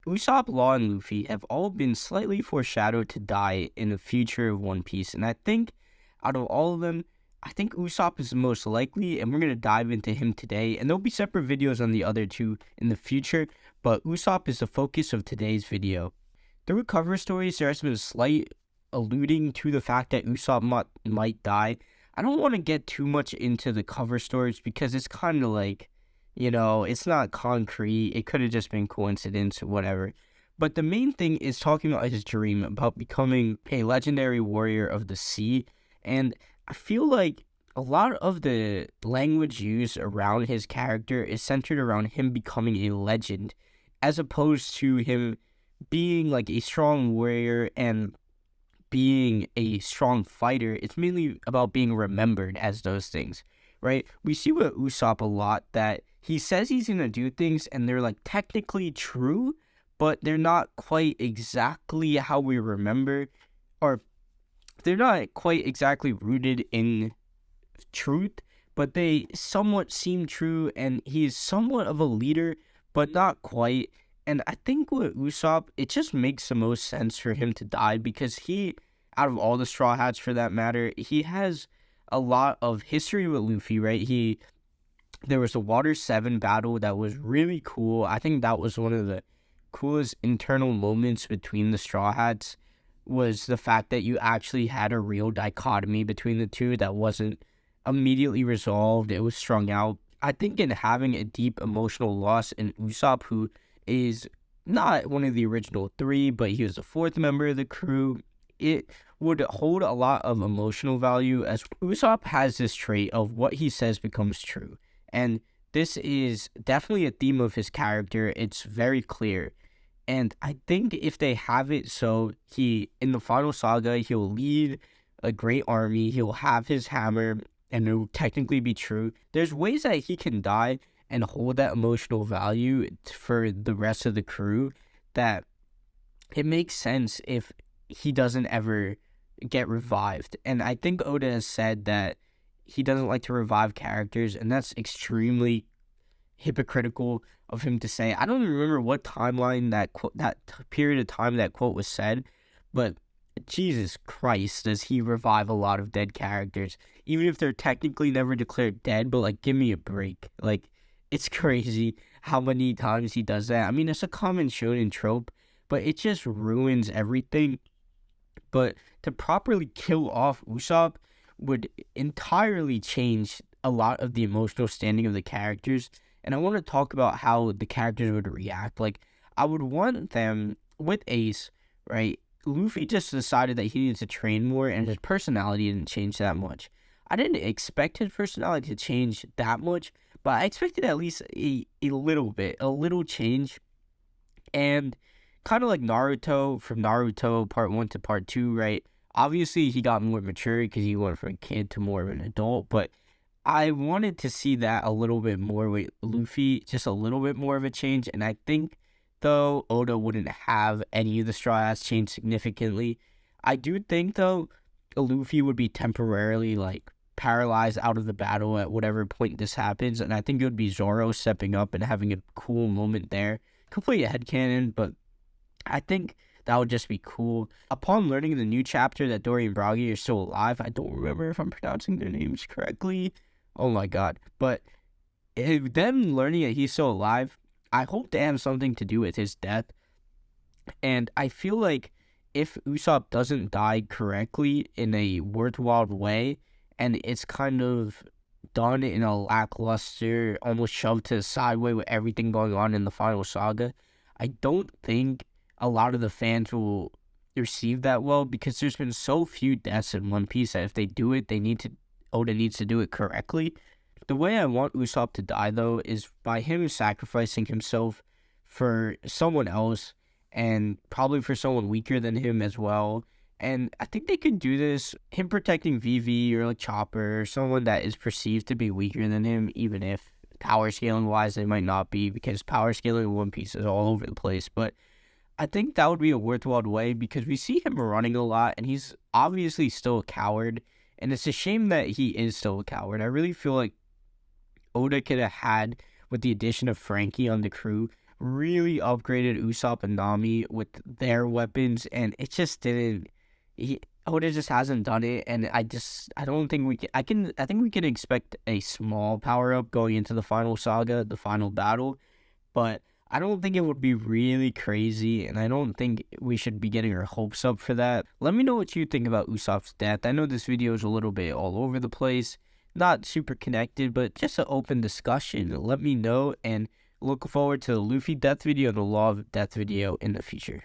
Usopp, Law, and Luffy have all been slightly foreshadowed to die in the future of One Piece, and I think out of all of them, I think Usopp is the most likely, and we're going to dive into him today, and there'll be separate videos on the other two in the future, but Usopp is the focus of today's video. Through cover stories, there has been a slight alluding to the fact that Usopp might die. I don't want to get too much into the cover stories because it's kind of like, it's not concrete. It could have just been coincidence or whatever. But the main thing is talking about his dream about becoming a legendary warrior of the sea. And I feel like a lot of the language used around his character is centered around him becoming a legend, as opposed to him being like a strong warrior and being a strong fighter. It's mainly about being remembered as those things, right? We see with Usopp a lot that he says he's going to do things and they're like technically true, but they're not quite exactly how we remember, or they're not quite exactly rooted in truth, but they somewhat seem true, and he's somewhat of a leader, but not quite. And I think with Usopp, it just makes the most sense for him to die because he, out of all the Straw Hats for that matter, he has a lot of history with Luffy, right? There was a Water 7 battle that was really cool. I think that was one of the coolest internal moments between the Straw Hats, was the fact that you actually had a real dichotomy between the two that wasn't immediately resolved. It was strung out. I think in having a deep emotional loss in Usopp, who is not one of the original three, but he was the fourth member of the crew, it would hold a lot of emotional value, as Usopp has this trait of what he says becomes true. And this is definitely a theme of his character. It's very clear. And I think if they have it so in the final saga, he'll lead a great army, he'll have his hammer, and it'll technically be true. There's ways that he can die and hold that emotional value for the rest of the crew that it makes sense if he doesn't ever get revived. And I think Oda has said that he doesn't like to revive characters, and that's extremely hypocritical of him to say. I don't even remember what timeline that period of time that quote was said, but Jesus Christ, does he revive a lot of dead characters, even if they're technically never declared dead. But like, give me a break. Like, it's crazy how many times he does that. I mean, it's a common shonen trope, but it just ruins everything. But to properly kill off Usopp would entirely change a lot of the emotional standing of the characters. And I want to talk about how the characters would react. Like, I would want them with Ace, right? Luffy just decided that he needed to train more, and his personality didn't change that much. I didn't expect his personality to change that much, but I expected at least a little bit, a little change. And kind of like Naruto, from Naruto Part 1 to Part 2, right? Obviously, he got more mature because he went from a kid to more of an adult, but I wanted to see that a little bit more with Luffy, just a little bit more of a change. And I think, though, Oda wouldn't have any of the Straw Hats change significantly. I do think, though, Luffy would be temporarily, like, paralyzed out of the battle at whatever point this happens. And I think it would be Zoro stepping up and having a cool moment there. Complete headcanon, but I think that would just be cool. Upon learning in the new chapter that Dory and Bragi are still alive, I don't remember if I'm pronouncing their names correctly. Oh my god. But them learning that he's still alive, I hope they have something to do with his death. And I feel like if Usopp doesn't die correctly in a worthwhile way, and it's kind of done in a lackluster, almost shoved to the sideway with everything going on in the final saga, I don't think a lot of the fans will receive that well, because there's been so few deaths in One Piece that if they do it, Oda needs to do it correctly. The way I want Usopp to die, though, is by him sacrificing himself for someone else, and probably for someone weaker than him as well. And I think they could do this, him protecting Vivi or like Chopper, or someone that is perceived to be weaker than him, even if power scaling wise they might not be, because power scaling in One Piece is all over the place. But I think that would be a worthwhile way, because we see him running a lot, and he's obviously still a coward, and it's a shame that he is still a coward. I really feel like Oda could have had, with the addition of Frankie on the crew, really upgraded Usopp and Nami with their weapons, and it just didn't. Oda just hasn't done it, and I don't think we can. I think we can expect a small power up going into the final saga, the final battle, but I don't think it would be really crazy, and I don't think we should be getting our hopes up for that. Let me know what you think about Usopp's death. I know this video is a little bit all over the place, not super connected, but just an open discussion. Let me know, and look forward to the Luffy death video and the Law of Death video in the future.